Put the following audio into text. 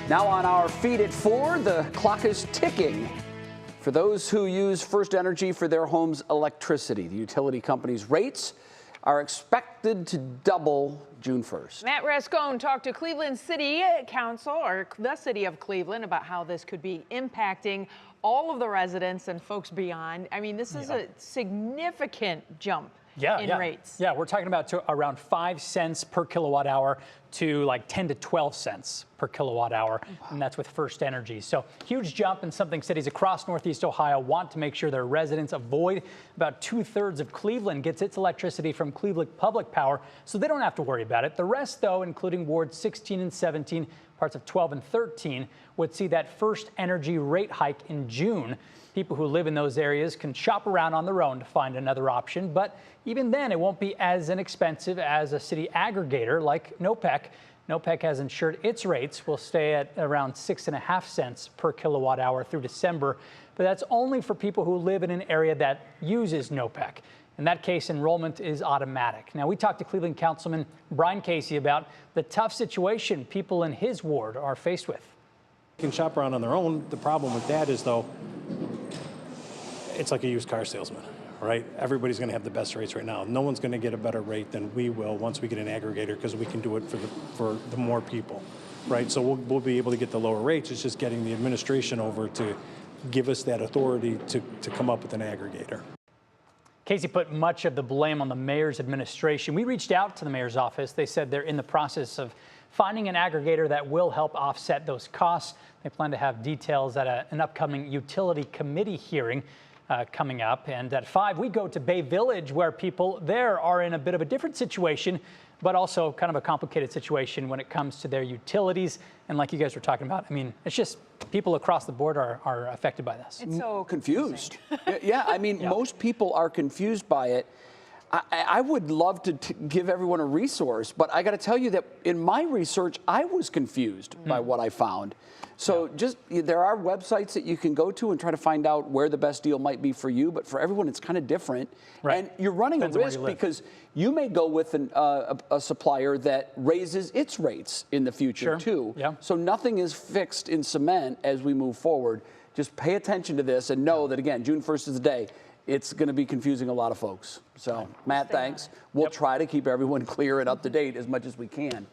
Now on our feed at 4, the clock is ticking. For those who use FirstEnergy for their home's electricity, the utility company's rates are expected to double June 1st. Matt Rascone talked to Cleveland City Council, or the city of Cleveland, about how this could be impacting all of the residents and folks beyond. I mean, this is a significant jump in rates. Yeah, we're talking about around 5 cents per kilowatt hour to like 10 to 12 cents per kilowatt hour, and that's with FirstEnergy. So huge jump, and something cities across Northeast Ohio want to make sure their residents avoid. About 2/3 of Cleveland gets its electricity from Cleveland Public Power, so they don't have to worry about it. The rest, though, including wards 16 and 17, parts of 12 and 13, would see that FirstEnergy rate hike in June. People who live in those areas can shop around on their own to find another option, but even then it won't be as inexpensive as a city aggregator like NOPEC. NOPEC has ensured its rates will stay at around 6.5 cents per kilowatt hour through December, but that's only for people who live in an area that uses NOPEC. In that case, enrollment is automatic. Now, we talked to Cleveland Councilman Brian Casey about the tough situation people in his ward are faced with. They can shop around on their own. The problem with that is, though, it's like a used car salesman, right? Everybody's going to have the best rates right now. No one's going to get a better rate than we will once we get an aggregator, because we can do it for the more people, right? So we'll be able to get the lower rates. It's just getting the administration over to give us that authority to come up with an aggregator. Casey put much of the blame on the mayor's administration. We reached out to the mayor's office. They said they're in the process of finding an aggregator that will help offset those costs. They plan to have details at an upcoming utility committee hearing coming up. And at 5, we go to Bay Village, where people there are in a bit of a different situation, but also kind of a complicated situation when it comes to their utilities. And like you guys were talking about, I mean, it's just people across the board are affected by this. It's so confused. Yeah, I mean, most people are confused by it. I would love to give everyone a resource, but I got to tell you that in my research, I was confused by what I found. So there are websites that you can go to and try to find out where the best deal might be for you, but for everyone, it's kind of different. Right. And you're running a risk because you may go with a supplier that raises its rates in the future too. Yeah. So nothing is fixed in cement as we move forward. Just pay attention to this and know that, again, June 1st is the day. It's going to be confusing a lot of folks. So, Matt, thanks. We'll try to keep everyone clear and up to date as much as we can.